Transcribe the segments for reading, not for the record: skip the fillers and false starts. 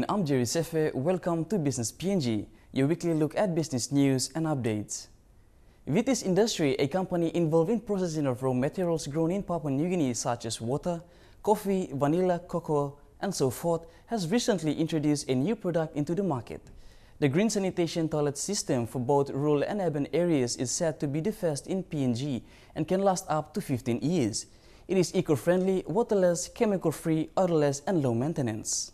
I'm Jerry Sefe. Welcome to Business PNG, your weekly look at business news and updates. Vitis Industry, a company involved in processing of raw materials grown in Papua New Guinea such as water, coffee, vanilla, cocoa, and so forth, has recently introduced a new product into the market. The green sanitation toilet system for both rural and urban areas is said to be the first in PNG and can last up to 15 years. It is eco-friendly, waterless, chemical-free, odorless, and low maintenance.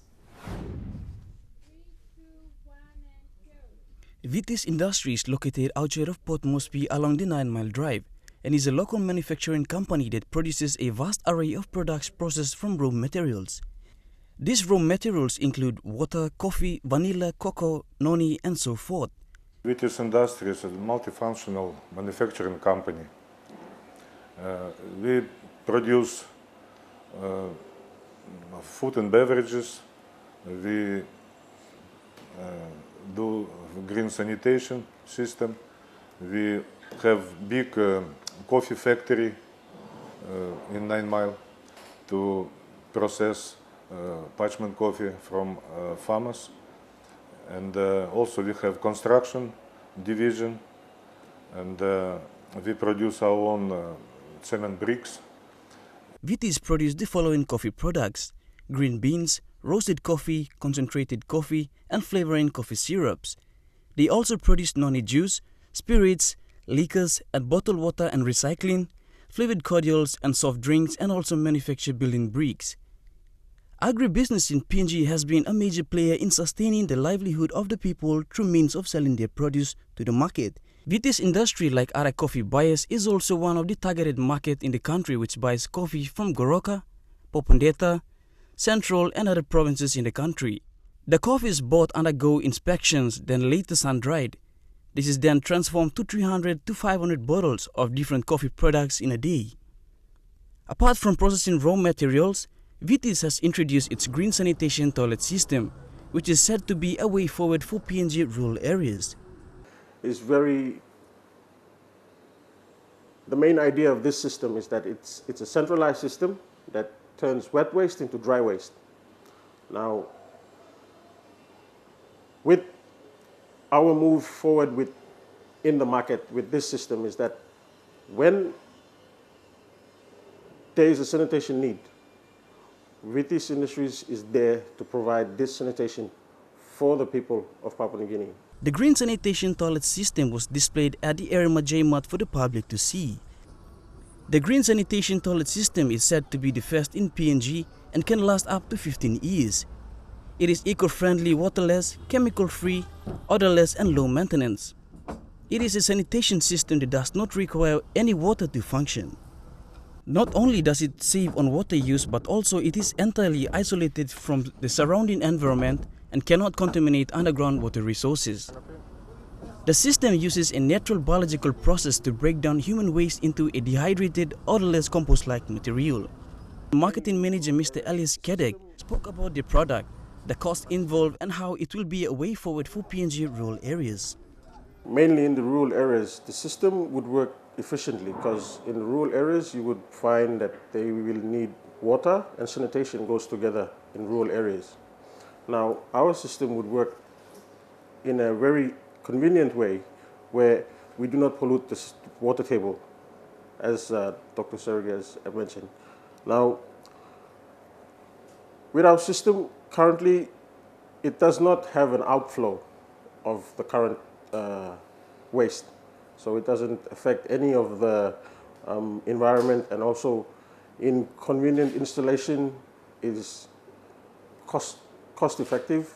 Vitis Industry is located outside of Port Moresby along the 9-mile drive and is a local manufacturing company that produces a vast array of products processed from raw materials. These raw materials include water, coffee, vanilla, cocoa, noni, and so forth. Vitis Industry is a multifunctional manufacturing company. We produce food and beverages. We do green sanitation system. We have big coffee factory in 9 Mile to process parchment coffee from farmers. And also we have construction division, and we produce our own cement bricks. Vitis produce the following coffee products: green beans, roasted coffee, concentrated coffee, and flavoring coffee syrups. They also produce noni juice, spirits, liquors, and bottled water and recycling, flavored cordials and soft drinks, and also manufacture building bricks. Agribusiness in PNG has been a major player in sustaining the livelihood of the people through means of selling their produce to the market. Vitis Industry, like other coffee buyers, is also one of the targeted market in the country which buys coffee from Goroka, Popondeta, Central, and other provinces in the country. The coffee is bought undergo inspections, then later sun-dried. This is then transformed to 300 to 500 bottles of different coffee products in a day. Apart from processing raw materials, Vitis has introduced its green sanitation toilet system, which is said to be a way forward for PNG rural areas. The main idea of this system is that it's a centralized system that turns wet waste into dry waste. Now, with our move forward in the market with this system is that when there is a sanitation need, Vitis Industries is there to provide this sanitation for the people of Papua New Guinea. The green sanitation toilet system was displayed at the Area Mat for the public to see. The green sanitation toilet system is said to be the first in PNG and can last up to 15 years. It is eco-friendly, waterless, chemical-free, odorless, and low maintenance. It is a sanitation system that does not require any water to function. Not only does it save on water use, but also it is entirely isolated from the surrounding environment and cannot contaminate underground water resources. The system uses a natural biological process to break down human waste into a dehydrated, odorless compost-like material. Marketing manager Mr. Elias Kedek spoke about the product, the cost involved, and how it will be a way forward for PNG rural areas. Mainly in the rural areas, the system would work efficiently because in the rural areas you would find that they will need water, and sanitation goes together in rural areas. Now, our system would work in a very convenient way where we do not pollute the water table, as Dr. Sergey has mentioned. Now, with our system, currently it does not have an outflow of the current waste. So it doesn't affect any of the environment, and also in convenient installation is cost effective.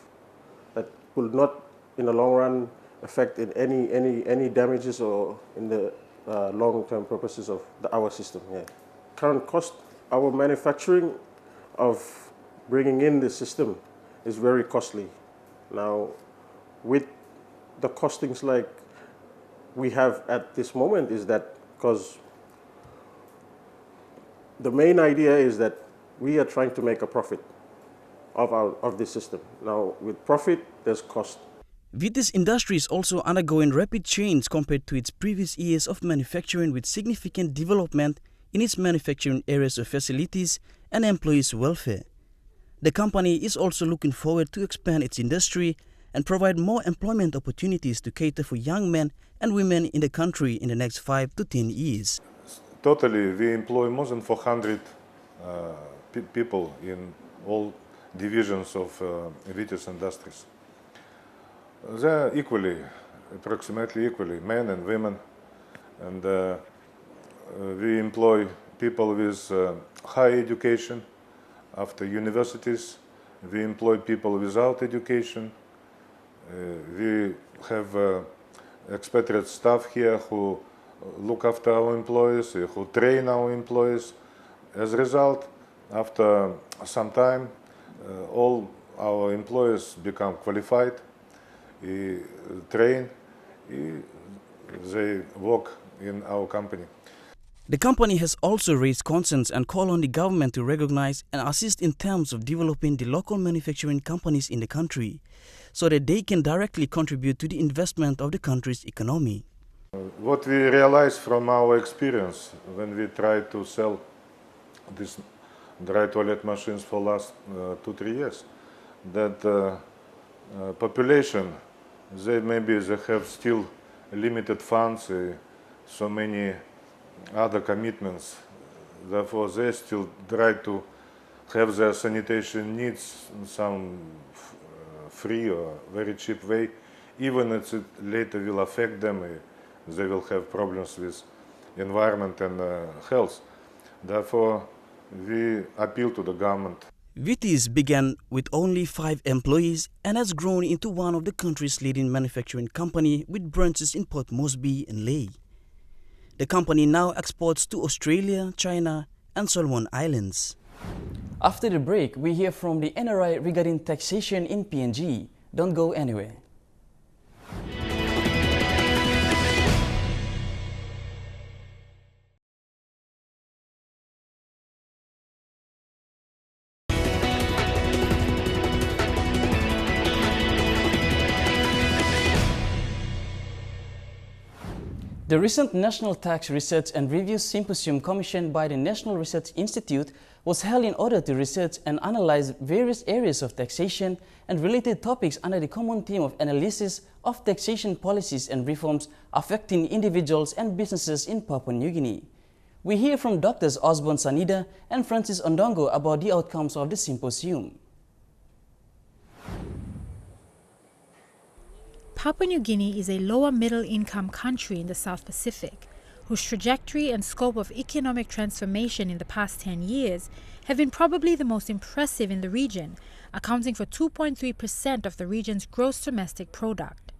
That will not in the long run affect in any damages or in the long-term purposes of our system. Yeah. Current cost, our manufacturing of bringing in the system is very costly. Now, with the costings like we have at this moment is that because the main idea is that we are trying to make a profit of this system. Now, with profit, there's cost. Vitis Industry is also undergoing rapid change compared to its previous years of manufacturing, with significant development in its manufacturing areas of facilities and employees' welfare. The company is also looking forward to expand its industry and provide more employment opportunities to cater for young men and women in the country in the next 5 to 10 years. Totally, we employ more than 400 people in all divisions of Vitis industries. They're equally, approximately equally, men and women, and we employ people with high education after universities. We employ people without education. We have expatriate staff here who look after our employees, who train our employees. As a result, after some time, all our employees become qualified, train, they work in our company. The company has also raised concerns and called on the government to recognize and assist in terms of developing the local manufacturing companies in the country so that they can directly contribute to the investment of the country's economy. What we realized from our experience when we tried to sell these dry toilet machines for last 2-3 years, that population, they have still limited funds, so many other commitments. Therefore, they still try to have their sanitation needs in some free or very cheap way. Even if it later will affect them, they will have problems with environment and health. Therefore, we appeal to the government. Vitis began with only 5 employees and has grown into one of the country's leading manufacturing company with branches in Port Moresby and Lae. The company now exports to Australia, China and Solomon Islands. After the break, we hear from the NRI regarding taxation in PNG. Don't go anywhere. The recent National Tax Research and Review Symposium commissioned by the National Research Institute was held in order to research and analyze various areas of taxation and related topics under the common theme of analysis of taxation policies and reforms affecting individuals and businesses in Papua New Guinea. We hear from Drs. Osborne Sanida and Francis Ondongo about the outcomes of the symposium. Papua New Guinea is a lower middle income country in the South Pacific, whose trajectory and scope of economic transformation in the past 10 years have been probably the most impressive in the region, accounting for 2.3% of the region's gross domestic product.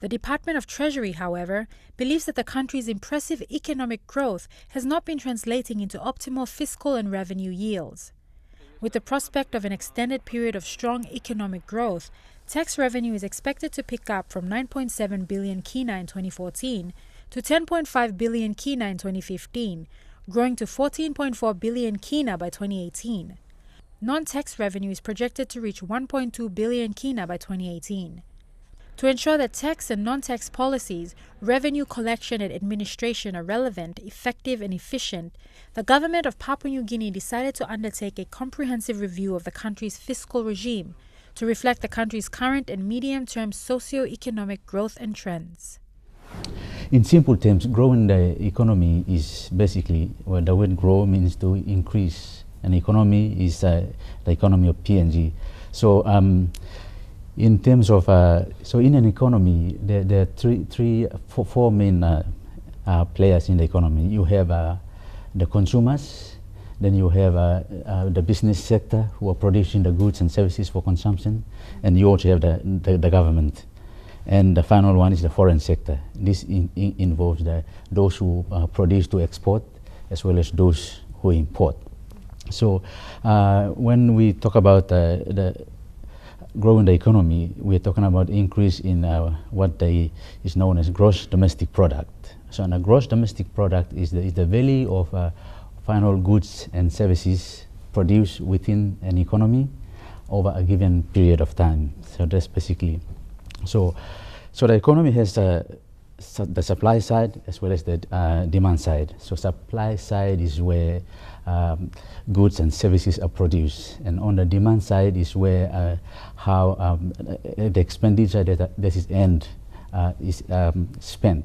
The Department of Treasury, however, believes that the country's impressive economic growth has not been translating into optimal fiscal and revenue yields. With the prospect of an extended period of strong economic growth, tax revenue is expected to pick up from 9.7 billion kina in 2014 to 10.5 billion kina in 2015, growing to 14.4 billion kina by 2018. Non-tax revenue is projected to reach 1.2 billion kina by 2018. To ensure that tax and non-tax policies, revenue collection and administration are relevant, effective and efficient, the government of Papua New Guinea decided to undertake a comprehensive review of the country's fiscal regime to reflect the country's current and medium-term socio-economic growth and trends. In simple terms, growing the economy is basically, well, the word grow means to increase. An economy is the economy of PNG. So in terms of, so in an economy, there are four main players in the economy. You have the consumers, then you have the business sector who are producing the goods and services for consumption, and you also have the government. And the final one is the foreign sector. This involves those who produce to export as well as those who import. So when we talk about the growing the economy, we're talking about increase in what is known as gross domestic product. So the gross domestic product is the value of final goods and services produced within an economy over a given period of time. So that's basically, so the economy has the supply side as well as the demand side. So supply side is where goods and services are produced, and on the demand side is where how the expenditure that is earned is spent.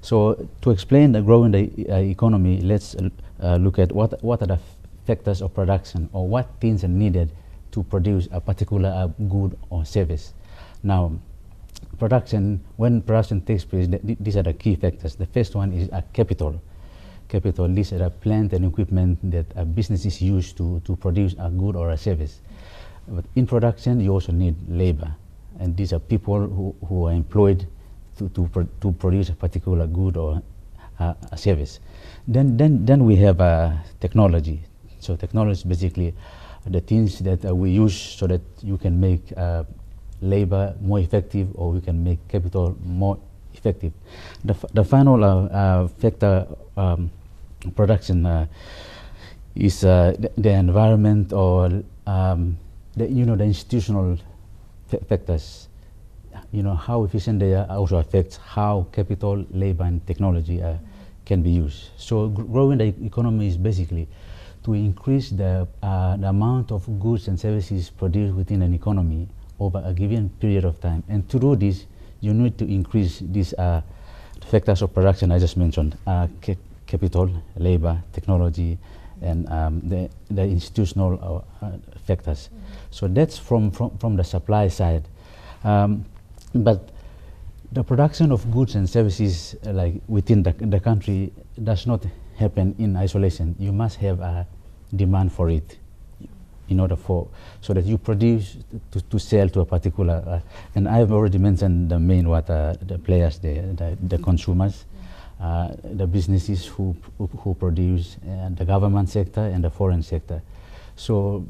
So to explain the growing the economy, let's look at what are the factors of production, or what things are needed to produce a particular good or service. Now, when production takes place, these are the key factors. The first one is capital. Capital, these are the plant and equipment that businesses use to produce a good or a service. But in production, you also need labor, and these are people who are employed to produce a particular good or a service. Then we have technology. So technology is basically the things that we use so that you can make labor more effective, or we can make capital more effective. The final factor production is the environment, or the institutional factors. How efficient they are also affects how capital, labor, and technology can be used. So growing the economy is basically to increase the amount of goods and services produced within an economy over a given period of time. And to do this, you need to increase these factors of production I just mentioned: capital, labor, technology, and the institutional factors. So that's from the supply side. But the production of goods and services like within the country does not happen in isolation. You must have a demand for it in order so that you produce to sell to a particular and I've already mentioned the main the players, the consumers, the businesses who produce, and the government sector and the foreign sector. So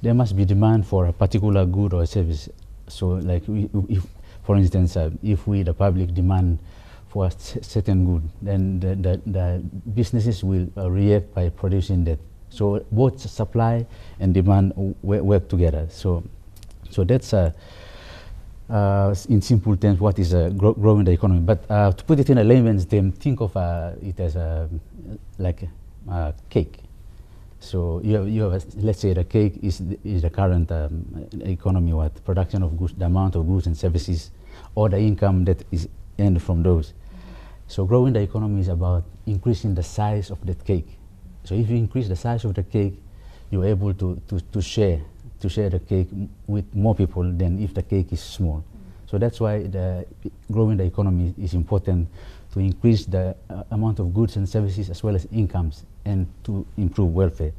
there must be demand for a particular good or service. So like if for instance, if we the public demand for a certain good, then the businesses will react by producing that. So both supply and demand work together. So that's in simple terms what is growing the economy. But to put it in a layman's term, think of it as like a cake. So you have let's say the cake is the current economy, what production of goods, the amount of goods and services, or the income that is earned from those. So growing the economy is about increasing the size of that cake. So if you increase the size of the cake, you're able to share the cake with more people than if the cake is small. So that's why growing the economy is important, to increase the amount of goods and services as well as incomes, and to improve welfare.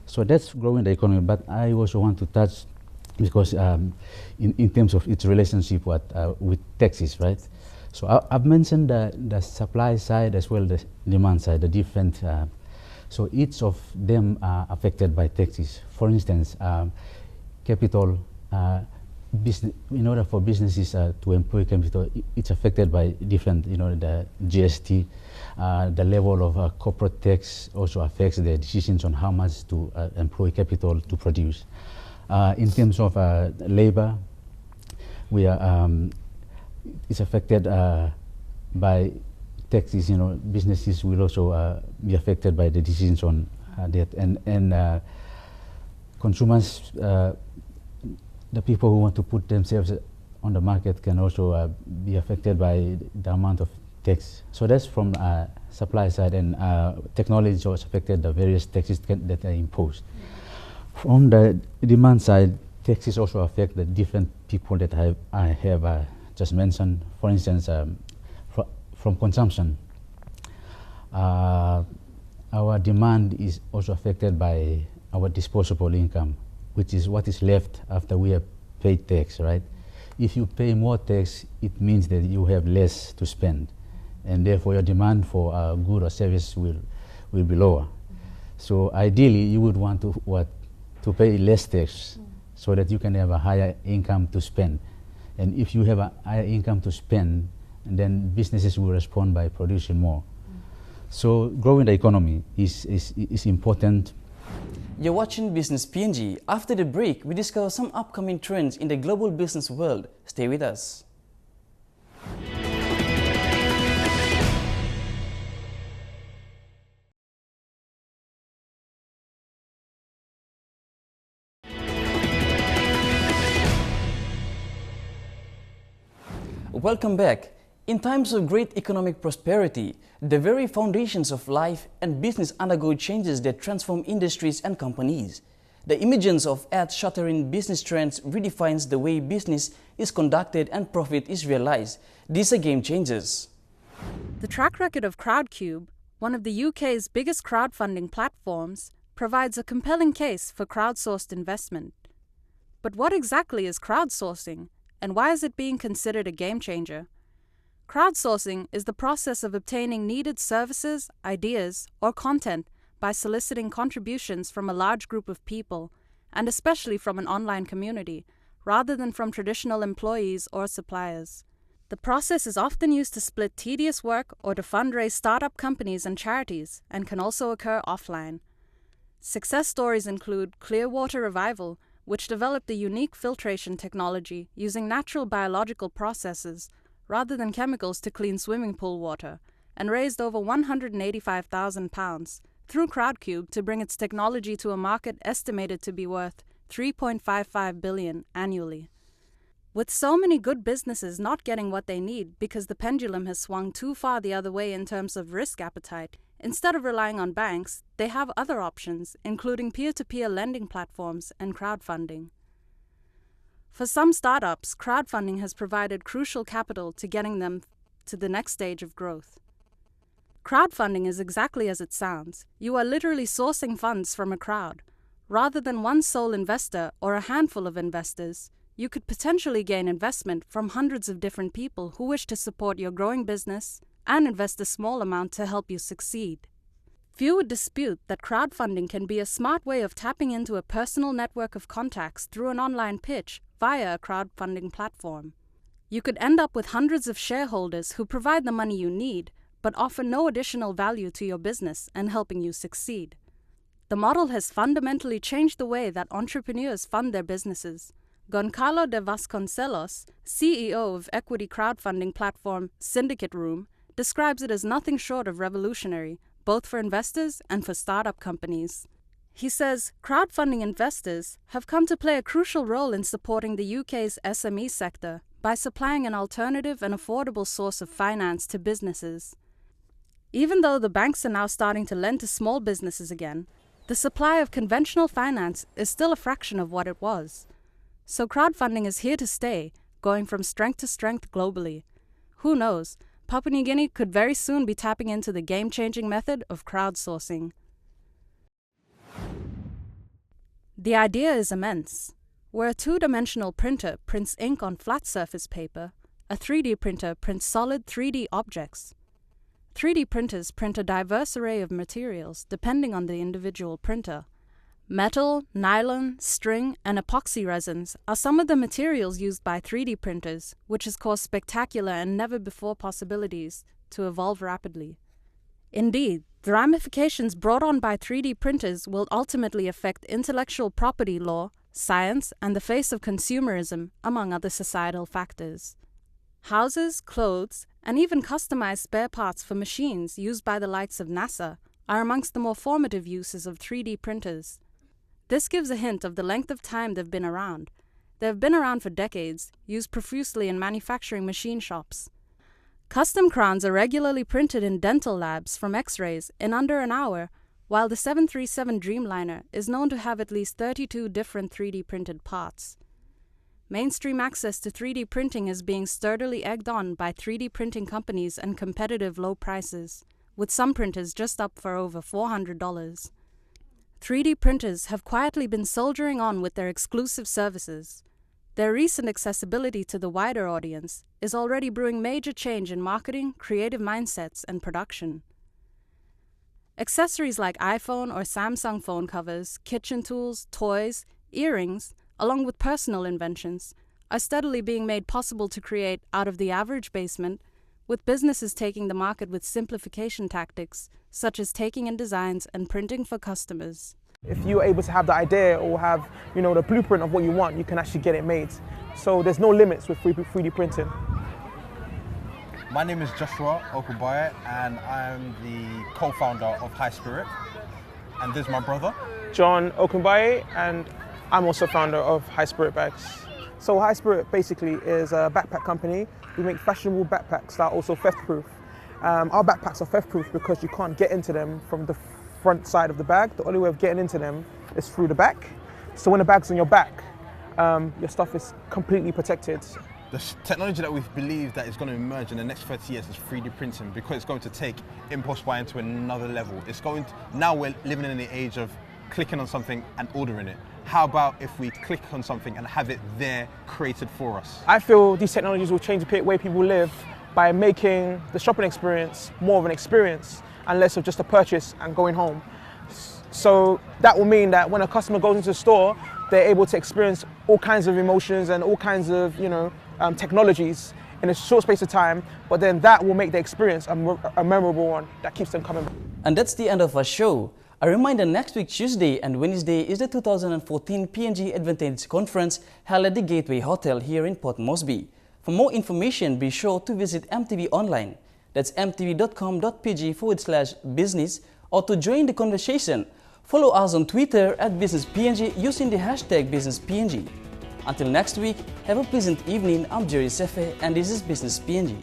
So that's growing the economy. But I also want to touch, because in terms of its relationship with taxes, right? So I've mentioned the supply side as well as the demand side, the different. So each of them are affected by taxes. For instance, capital, in order for businesses to employ capital, it's affected by different, the GST, the level of corporate tax also affects the decisions on how much to employ capital to produce. In terms of labor, it's affected by taxes. Businesses will also be affected by the decisions on that, and consumers, the people who want to put themselves on the market, can also be affected by the amount of tax. So that's from supply side, and technology also affected the various taxes that are imposed. From the demand side, taxes also affect the different people that I have just mentioned. For instance, from consumption, our demand is also affected by our disposable income, which is what is left after we have paid tax, right? If you pay more tax, it means that you have less to spend, and therefore your demand for a good or service will be lower. So ideally, you would want to pay less tax so that you can have a higher income to spend. And if you have a higher income to spend, then businesses will respond by producing more. So growing the economy is important. You're watching Business PNG. After the break, we discuss some upcoming trends in the global business world. Stay with us. Welcome back. In times of great economic prosperity, the very foundations of life and business undergo changes that transform industries and companies. The emergence of earth-shattering business trends redefines the way business is conducted and profit is realized. These are game changers. The track record of Crowdcube, one of the UK's biggest crowdfunding platforms, provides a compelling case for crowdsourced investment. But what exactly is crowdsourcing, and why is it being considered a game changer? Crowdsourcing is the process of obtaining needed services, ideas, or content by soliciting contributions from a large group of people, and especially from an online community, rather than from traditional employees or suppliers. The process is often used to split tedious work or to fundraise startup companies and charities, and can also occur offline. Success stories include Clearwater Revival, which developed a unique filtration technology using natural biological processes rather than chemicals to clean swimming pool water, and raised over £185,000 through Crowdcube to bring its technology to a market estimated to be worth $3.55 billion annually. With so many good businesses not getting what they need because the pendulum has swung too far the other way in terms of risk appetite, instead of relying on banks, they have other options, including peer-to-peer lending platforms and crowdfunding. For some startups, crowdfunding has provided crucial capital to getting them to the next stage of growth. Crowdfunding is exactly as it sounds. You are literally sourcing funds from a crowd. Rather than one sole investor or a handful of investors, you could potentially gain investment from hundreds of different people who wish to support your growing business and invest a small amount to help you succeed. Few would dispute that crowdfunding can be a smart way of tapping into a personal network of contacts through an online pitch via a crowdfunding platform. You could end up with hundreds of shareholders who provide the money you need, but offer no additional value to your business and helping you succeed. The model has fundamentally changed the way that entrepreneurs fund their businesses. Goncalo de Vasconcelos, CEO of equity crowdfunding platform Syndicate Room, describes it as nothing short of revolutionary, both for investors and for startup companies. He says crowdfunding investors have come to play a crucial role in supporting the UK's SME sector by supplying an alternative and affordable source of finance to businesses. Even though the banks are now starting to lend to small businesses again, the supply of conventional finance is still a fraction of what it was. So crowdfunding is here to stay, going from strength to strength globally. Who knows? Papua New Guinea could very soon be tapping into the game-changing method of crowdsourcing. The idea is immense. Where a two-dimensional printer prints ink on flat surface paper, a 3D printer prints solid 3D objects. 3D printers print a diverse array of materials depending on the individual printer. Metal, nylon, string, and epoxy resins are some of the materials used by 3D printers, which has caused spectacular and never-before possibilities to evolve rapidly. Indeed, the ramifications brought on by 3D printers will ultimately affect intellectual property law, science, and the face of consumerism, among other societal factors. Houses, clothes, and even customized spare parts for machines used by the likes of NASA are amongst the more formative uses of 3D printers. This gives a hint of the length of time they've been around. They have been around for decades, used profusely in manufacturing machine shops. Custom crowns are regularly printed in dental labs from X-rays in under an hour, while the 737 Dreamliner is known to have at least 32 different 3D printed parts. Mainstream access to 3D printing is being sturdily egged on by 3D printing companies and competitive low prices, with some printers just up for over $400. 3D printers have quietly been soldiering on with their exclusive services. Their recent accessibility to the wider audience is already brewing major change in marketing, creative mindsets, and production. Accessories like iPhone or Samsung phone covers, kitchen tools, toys, earrings, along with personal inventions, are steadily being made possible to create out of the average basement, with businesses taking the market with simplification tactics, such as taking in designs and printing for customers. If you're able to have the idea or have, the blueprint of what you want, you can actually get it made. So there's no limits with 3D printing. My name is Joshua Okubaye and I'm the co-founder of High Spirit. And this is my brother, John Okubaye, and I'm also founder of High Spirit Bags. So High Spirit basically is a backpack company we make fashionable backpacks that are also theft-proof. Our backpacks are theft-proof because you can't get into them from the front side of the bag. The only way of getting into them is through the back. So when the bag's on your back, your stuff is completely protected. The technology that we believe that is going to emerge in the next 30 years is 3D printing, because it's going to take impulse buying to another level. Now we're living in the age of clicking on something and ordering it. How about if we click on something and have it there created for us? I feel these technologies will change the way people live by making the shopping experience more of an experience and less of just a purchase and going home. So that will mean that when a customer goes into the store, they're able to experience all kinds of emotions and all kinds of, technologies in a short space of time, but then that will make the experience a memorable one that keeps them coming. And that's the end of our show. A reminder, next week Tuesday and Wednesday is the 2014 PNG Advantage Conference held at the Gateway Hotel here in Port Moresby. For more information, be sure to visit EMTV online. That's mtv.com.pg/business, or to join the conversation, follow us on Twitter at BusinessPNG using the hashtag BusinessPNG. Until next week, have a pleasant evening. I'm Jerry Sefe and this is Business PNG.